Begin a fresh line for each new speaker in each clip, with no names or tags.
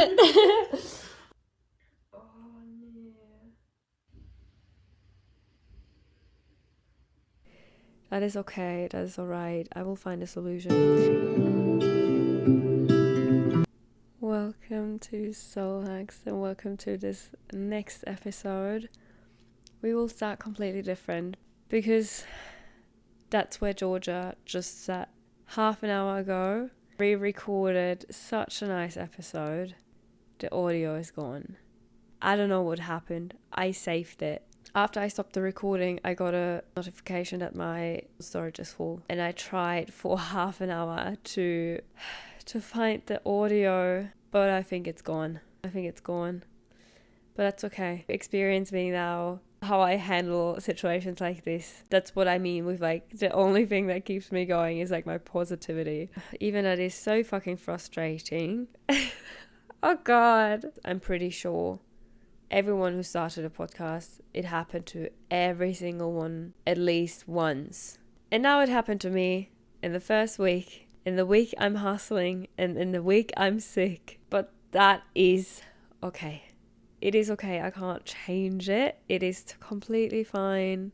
Oh no. That is okay. That is alright. I will find a solution. Welcome to Soul Hacks and welcome to this next episode. We will start completely different because that's where Georgia just sat half an hour ago. Re-recorded such a nice episode. The audio is gone. I don't know what happened. I saved it. After I stopped the recording, I got a notification that my storage is full, and I tried for half an hour to find the audio, but I think it's gone. But that's okay. Experience me now how I handle situations like this. That's what I mean with like the only thing that keeps me going is like my positivity. Even that is so fucking frustrating. Oh god. I'm pretty sure everyone who started a podcast, it happened to every single one at least once. And now it happened to me in the first week, in the week I'm hustling, and in the week I'm sick. But that is okay. It is okay. I can't change it. It is completely fine.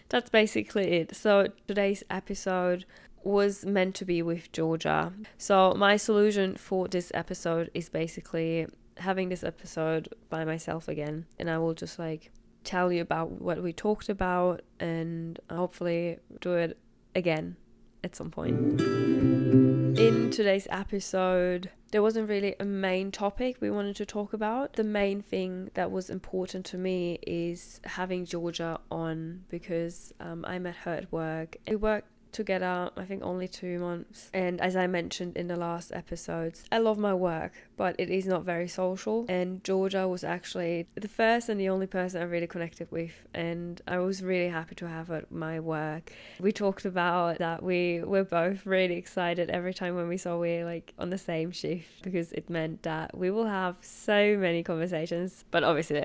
That's basically it. So today's episode was meant to be with Georgia. So my solution for this episode is basically having this episode by myself again, and I will just like tell you about what we talked about and hopefully do it again at some point. In today's episode, there wasn't really a main topic we wanted to talk about. The main thing that was important to me is having Georgia on because I met her at work. We worked together, I think only 2 months, and as I mentioned in the last episodes, I love my work, but it is not very social, and Georgia was actually the first and the only person I really connected with, and I was really happy to have her at my work. We talked about that we were both really excited every time when we saw we like on the same shift because it meant that we will have so many conversations, but obviously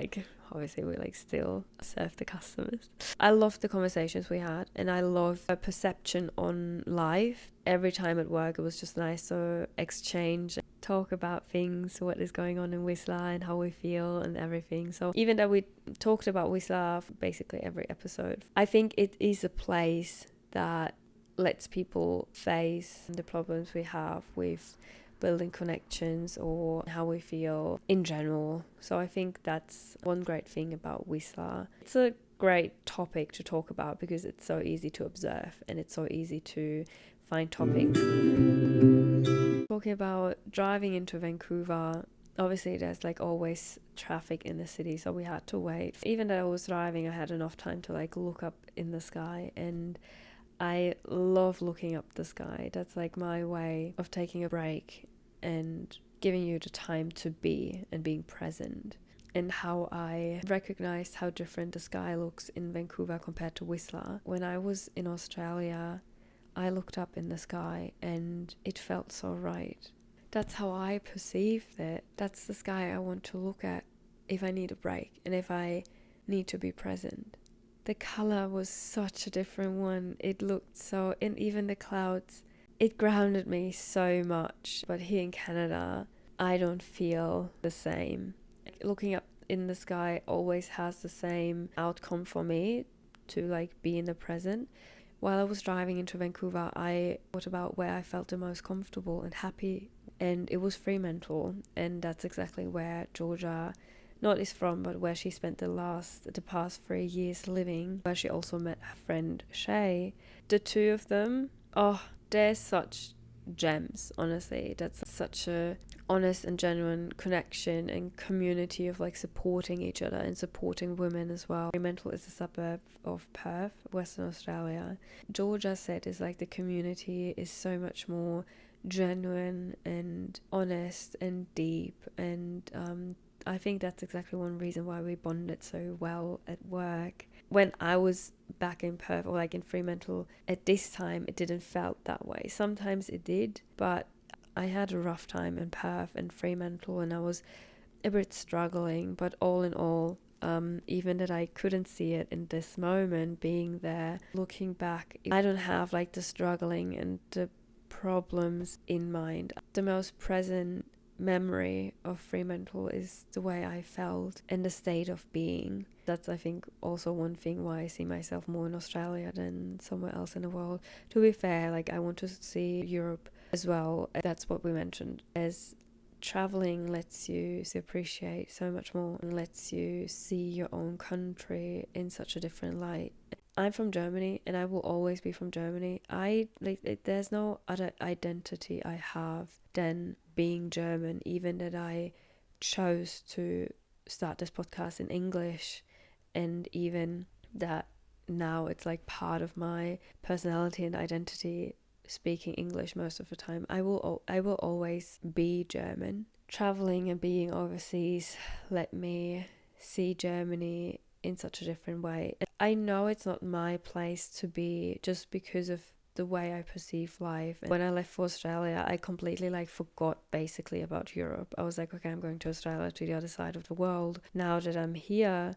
we like still serve the customers. I love the conversations we had, and I love her perception on life. Every time at work it was just nice to exchange, talk about things, what is going on in Whistler and how we feel and everything. So even though we talked about Whistler basically every episode, I think it is a place that lets people face the problems we have with building connections or how we feel in general. So I think that's one great thing about Whistler. It's a great topic to talk about because it's so easy to observe and it's so easy to find topics. Talking about driving into Vancouver, obviously there's like always traffic in the city, so we had to wait. Even though I was driving, I had enough time to like look up in the sky, and I love looking up the sky. That's like my way of taking a break and giving you the time to be and being present. And how I recognized how different the sky looks in Vancouver compared to Whistler. When I was in Australia, I looked up in the sky and it felt so right. That's how I perceived it. That's the sky I want to look at if I need a break and if I need to be present. The color was such a different one. It looked so, and even the clouds, it grounded me so much. But here in Canada, I don't feel the same. Looking up in the sky always has the same outcome for me to like be in the present. While I was driving into Vancouver, I thought about where I felt the most comfortable and happy, and it was Fremantle, and that's exactly where Georgia not is from, but where she spent the past 3 years living, where she also met her friend Shay. The two of them, oh, they're such gems, honestly. That's such a honest and genuine connection and community of like supporting each other and supporting women as well. Fremantle is a suburb of Perth, Western Australia. Georgia said is like the community is so much more genuine and honest and deep, and I think that's exactly one reason why we bonded so well at work. When I was back in Perth or like in Fremantle at this time, it didn't felt that way. Sometimes it did, but I had a rough time in Perth and Fremantle and I was a bit struggling. But all in all, even that I couldn't see it in this moment, being there, looking back, I don't have like the struggling and the problems in mind. The most present memory of Fremantle is the way I felt in the state of being. That's, I think, also one thing why I see myself more in Australia than somewhere else in the world. To be fair, like, I want to see Europe as well. That's what we mentioned, as traveling lets you appreciate so much more and lets you see your own country in such a different light. I'm from Germany and I will always be from Germany. There's no other identity I have than being German, even that I chose to start this podcast in English, and even that now it's like part of my personality and identity speaking English most of the time. I will always be German. Traveling and being overseas let me see Germany in such a different way. I know it's not my place to be just because of the way I perceive life. And when I left for Australia, I completely forgot basically about Europe. I was like, okay, I'm going to Australia, to the other side of the world. Now that I'm here,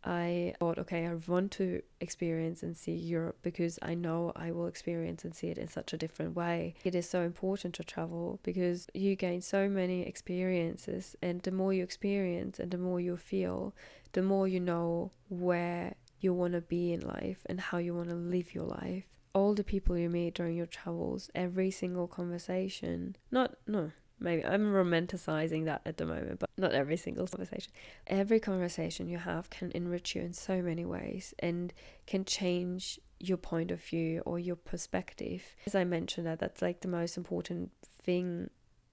I thought, okay, I want to experience and see Europe because I know I will experience and see it in such a different way. It is so important to travel because you gain so many experiences, and the more you experience and the more you feel, the more you know where you want to be in life and how you want to live your life. All the people you meet during your travels, every single conversation, maybe I'm romanticizing that at the moment, but not every single conversation. Every conversation you have can enrich you in so many ways and can change your point of view or your perspective. As I mentioned, that's like the most important thing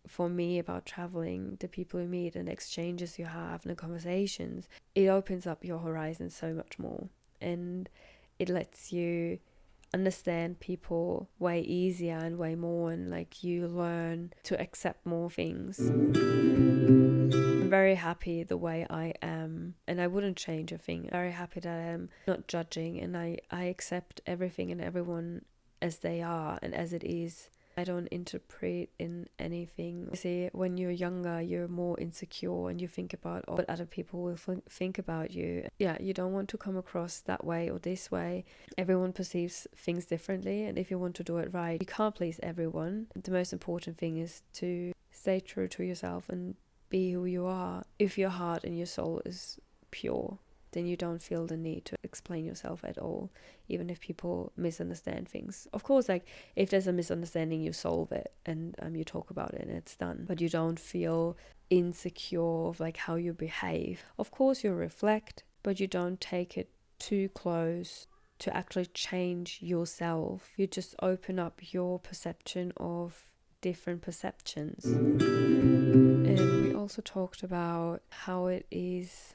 for me about traveling, the people you meet and the exchanges you have and the conversations. It opens up your horizon so much more, and it lets you understand people way easier and way more, and you learn to accept more things. I'm very happy the way I am, and I wouldn't change a thing. I'm very happy that I'm not judging, and I accept everything and everyone as they are and as it is. I don't interpret in anything. See, when you're younger, you're more insecure and you think about what other people will think about you. Yeah, you don't want to come across that way or this way. Everyone perceives things differently, and if you want to do it right, you can't please everyone. The most important thing is to stay true to yourself and be who you are. If your heart and your soul is pure, then you don't feel the need to explain yourself at all, even if people misunderstand things. Of course, if there's a misunderstanding, you solve it and you talk about it and it's done. But you don't feel insecure of how you behave. Of course, you reflect, but you don't take it too close to actually change yourself. You just open up your perception of different perceptions. And we also talked about how it is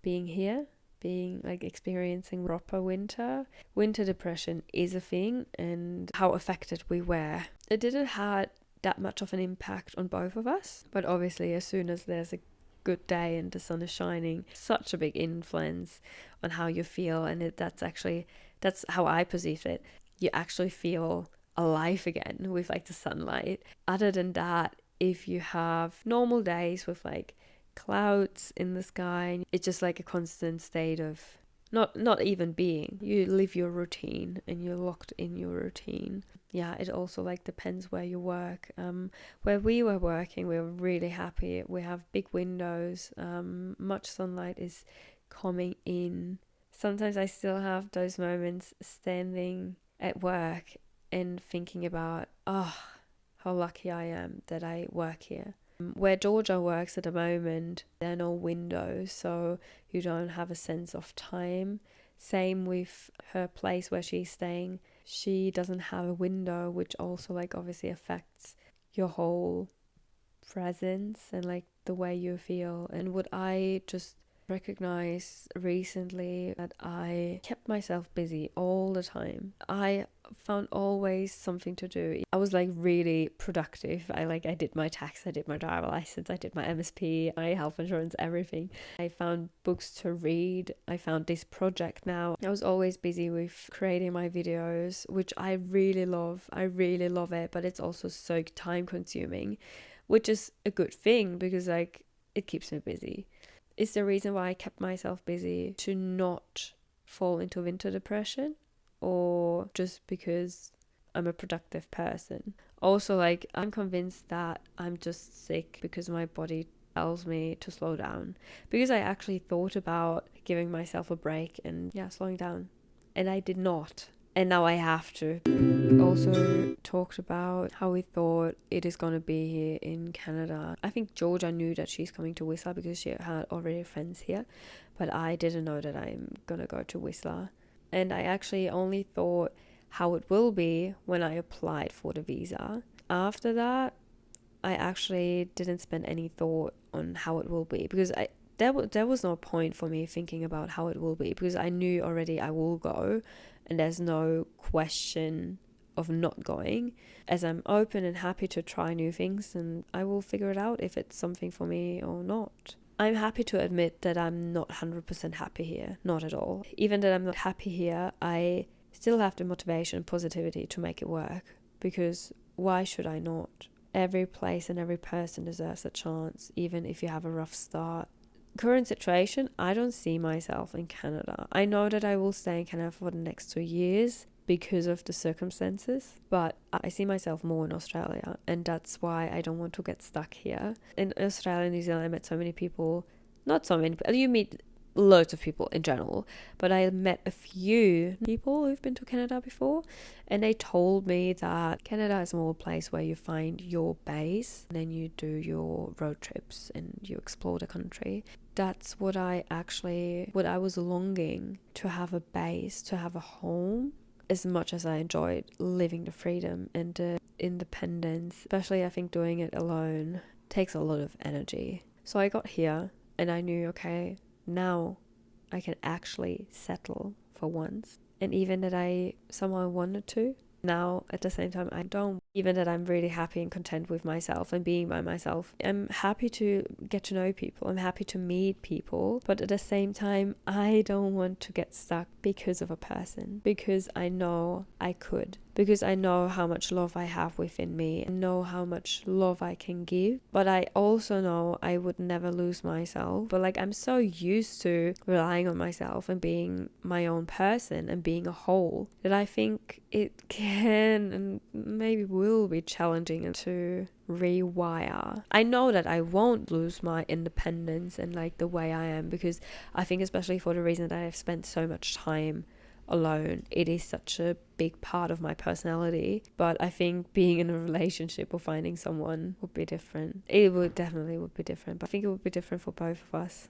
being here, being experiencing proper winter. Winter depression is a thing, and how affected we were. It didn't have that much of an impact on both of us, but obviously as soon as there's a good day and the sun is shining, such a big influence on how you feel. And that's how I perceived it. You actually feel alive again with the sunlight. Other than that, if you have normal days with clouds in the sky, it's just a constant state of not even being. You live your routine and you're locked in your routine. Yeah, it also depends where you work. Where we were working, we were really happy. We have big windows, much sunlight is coming in. Sometimes I still have those moments standing at work and thinking about, how lucky I am that I work here. Where Georgia works at the moment, there are no windows, so you don't have a sense of time. Same with her place where she's staying. She doesn't have a window, which also obviously affects your whole presence and the way you feel. And what I just recognized recently, that I kept myself busy all the time. I found always something to do. I was really productive. I did my tax, I did my driver license, I did my MSP, my health insurance, everything. I found books to read. I found this project now. I was always busy with creating my videos, which I really love. I really love it, but it's also so time consuming, which is a good thing because it keeps me busy. It's the reason why I kept myself busy, to not fall into winter depression, or just because I'm a productive person. Also, like, I'm convinced that I'm just sick because my body tells me to slow down, because I actually thought about giving myself a break and slowing down, and I did not, and now I have to. Also talked about how we thought it is going to be here in Canada. I think Georgia knew that she's coming to Whistler because she had already friends here, but I didn't know that I'm going to go to Whistler. And I actually only thought how it will be when I applied for the visa. After that, I actually didn't spend any thought on how it will be, because there was no point for me thinking about how it will be, because I knew already I will go, and there's no question of not going, as I'm open and happy to try new things, and I will figure it out if it's something for me or not. I'm happy to admit that I'm not 100% happy here, not at all. Even that I'm not happy here, I still have the motivation and positivity to make it work, because why should I not? Every place and every person deserves a chance, even if you have a rough start. Current situation, I don't see myself in Canada. I know that I will stay in Canada for the next 2 years because of the circumstances, but I see myself more in Australia, and that's why I don't want to get stuck here. In Australia and New Zealand, I met so many people, not so many, you meet loads of people in general, but I met a few people who've been to Canada before, and they told me that Canada is more a place where you find your base, and then you do your road trips and you explore the country. That's what I was longing, to have a base, to have a home. As much as I enjoyed living the freedom and the independence, especially I think doing it alone takes a lot of energy. So I got here and I knew, okay, now I can actually settle for once. And even that I somehow wanted to, now at the same time I don't. Even that I'm really happy and content with myself and being by myself. I'm happy to get to know people. I'm happy to meet people. But at the same time, I don't want to get stuck because of a person. Because I know I could. Because I know how much love I have within me. I know how much love I can give. But I also know I would never lose myself. But like, I'm so used to relying on myself and being my own person and being a whole, that I think it can and maybe will be challenging to rewire. I know that I won't lose my independence and like the way I am, because I think, especially for the reason that I've spent so much time alone, it is such a big part of my personality. But I think being in a relationship or finding someone would be different. It would definitely be different, but I think it would be different for both of us.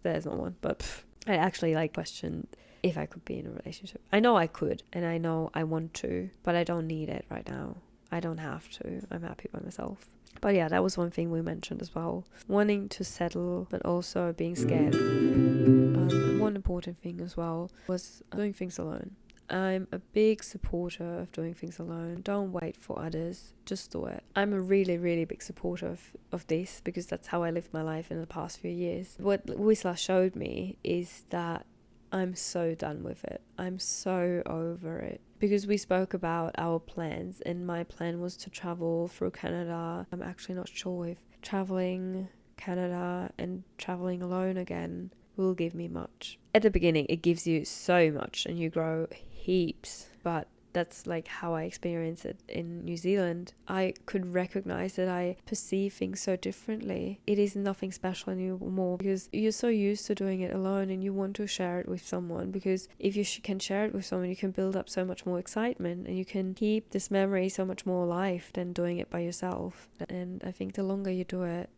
There's not one, but I actually questioned if I could be in a relationship. I know I could, and I know I want to, but I don't need it right now. I don't have to. I'm happy by myself. But yeah, that was one thing we mentioned as well. Wanting to settle, but also being scared. One important thing as well was doing things alone. I'm a big supporter of doing things alone. Don't wait for others, just do it. I'm a really, really big supporter of this, because that's how I lived my life in the past few years. What Whistler showed me is that I'm so done with it. I'm so over it. Because we spoke about our plans, and my plan was to travel through Canada. I'm actually not sure if traveling Canada and traveling alone again will give me much. At the beginning, it gives you so much and you grow heaps, but that's like how I experienced it in New Zealand. I could recognize that I perceive things so differently. It is nothing special anymore, because you're so used to doing it alone and you want to share it with someone, because if you can share it with someone, you can build up so much more excitement and you can keep this memory so much more alive than doing it by yourself. And I think the longer you do it,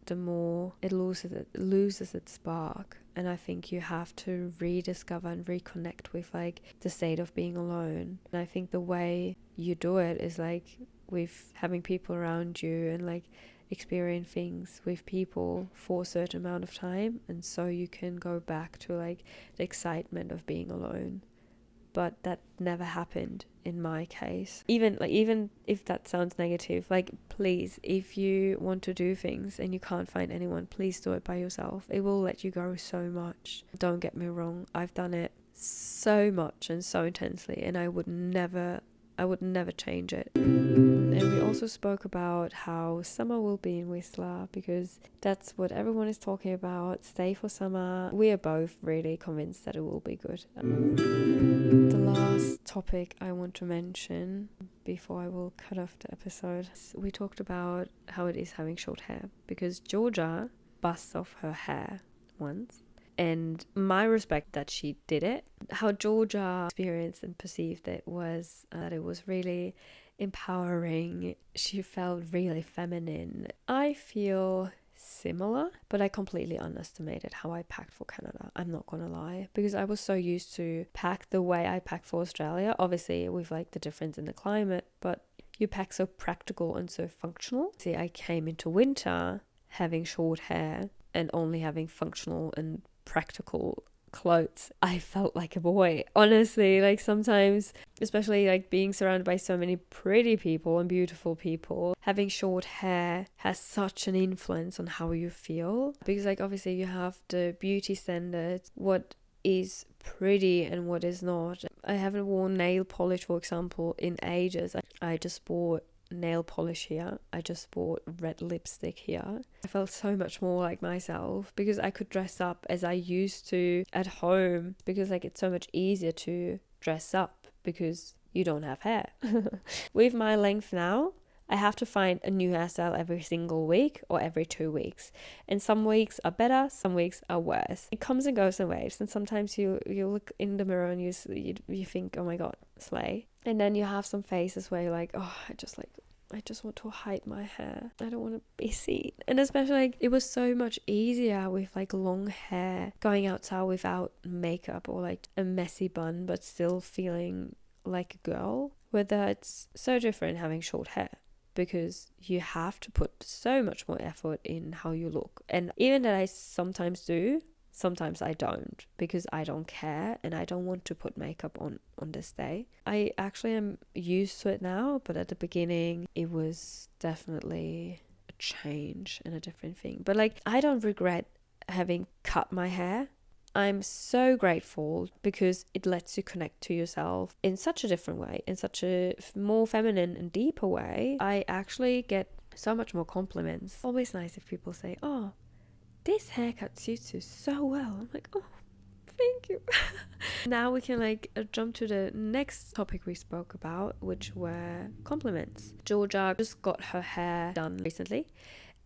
the more it loses its spark. And I think you have to rediscover and reconnect with the state of being alone. And I think the way you do it is with having people around you and experience things with people for a certain amount of time, and so you can go back to the excitement of being alone. But that never happened in my case. Even if that sounds negative, please, if you want to do things and you can't find anyone, please do it by yourself. It will let you grow so much. Don't get me wrong, I've done it so much and so intensely, and I would never change it. And we also spoke about how summer will be in Whistler, because that's what everyone is talking about. Stay for summer. We are both really convinced that it will be good. The last topic I want to mention before I will cut off the episode. We talked about how it is having short hair, because Georgia busts off her hair once, and my respect that she did it. How Georgia experienced and perceived it was that it was really empowering. She felt really feminine. I feel similar, but I completely underestimated how I packed for Canada. I'm not gonna lie, because I was so used to pack the way I pack for Australia, obviously with like the difference in the climate, but you pack so practical and so functional. See, I came into winter having short hair and only having functional and practical clothes. I felt like a boy, honestly. Like sometimes, especially like being surrounded by so many pretty people and beautiful people, having short hair has such an influence on how you feel, because like obviously you have the beauty standards, what is pretty and what is not. I haven't worn nail polish, for example, in ages. I just bought nail polish here. I just bought red lipstick here. I felt so much more like myself because I could dress up as I used to at home, because like it's so much easier to dress up because you don't have hair. With my length now, I have to find a new hairstyle every single week or every 2 weeks, and some weeks are better, some weeks are worse. It comes and goes in waves, and sometimes you look in the mirror and you think, oh my god, slay. And then you have some phases where you're like, oh, I just want to hide my hair. I don't want to be seen. And especially like it was so much easier with like long hair, going outside without makeup or like a messy bun, but still feeling like a girl. Whether it's so different having short hair, because you have to put so much more effort in how you look. And even that I sometimes do, sometimes I don't, because I don't care and I don't want to put makeup on this day. I actually am used to it now, but at the beginning it was definitely a change and a different thing. But like I don't regret having cut my hair. I'm so grateful because it lets you connect to yourself in such a different way, in such a more feminine and deeper way. I actually get so much more compliments. Always nice if people say, oh, this haircut suits you so well. I'm like, oh, thank you. Now we can like jump to the next topic we spoke about, which were compliments. Georgia just got her hair done recently,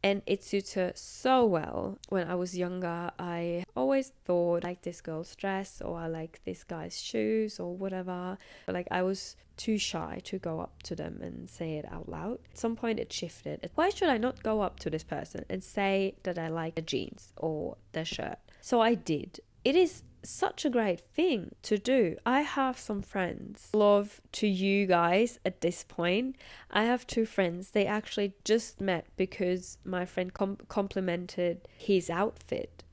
and it suits her so well. When I was younger, I always thought I like this girl's dress, or I like this guy's shoes, or whatever. But like I was too shy to go up to them and say it out loud. At some point it shifted. Why should I not go up to this person and say that I like the jeans or the shirt? So I did. It is such a great thing to do. I have some friends. Love to you guys at this point. I have 2 friends. They actually just met because my friend complimented his outfit.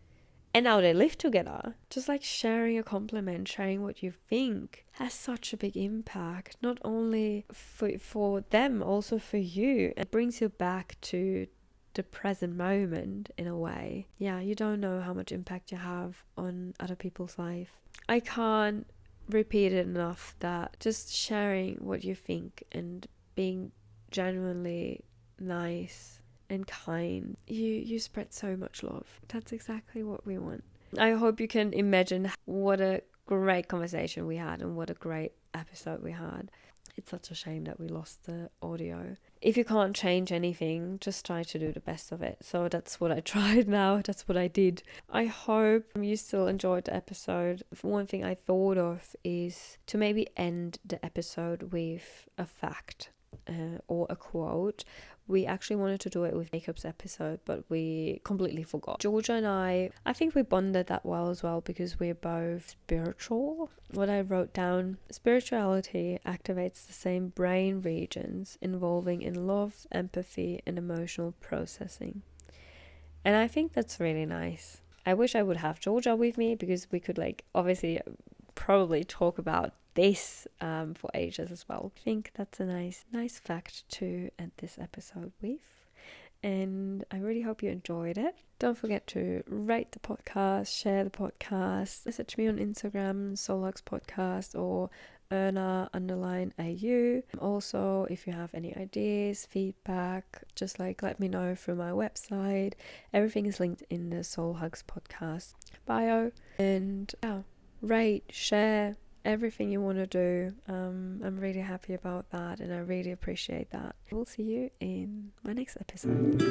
And now they live together. Just like sharing a compliment, sharing what you think has such a big impact. Not only for them, also for you. It brings you back to the present moment in a way. Yeah, you don't know how much impact you have on other people's life. I can't repeat it enough that just sharing what you think and being genuinely nice and kind, you spread so much love. That's exactly what we want. I hope you can imagine what a great conversation we had and what a great episode we had. It's such a shame that we lost the audio. If you can't change anything, just try to do the best of it. So that's what I tried now. That's what I did. I hope you still enjoyed the episode. One thing I thought of is to maybe end the episode with a fact or a quote. We actually wanted to do it with Jacob's episode, but we completely forgot. Georgia and I think we bonded that well as well because we're both spiritual. What I wrote down, spirituality activates the same brain regions involving in love, empathy, and emotional processing. And I think that's really nice. I wish I would have Georgia with me because we could like obviously probably talk about this for ages as well. I think that's a nice fact to end this episode with, and I really hope you enjoyed it. Don't forget to rate the podcast, share the podcast, message me on Instagram, Solux Podcast or Erna_AU. Also, if you have any ideas, feedback, just like let me know through my website. Everything is linked in the Soul Hugs podcast bio. And yeah, rate, share, everything you want to do. I'm really happy about that, and I really appreciate that. We'll see you in my next episode.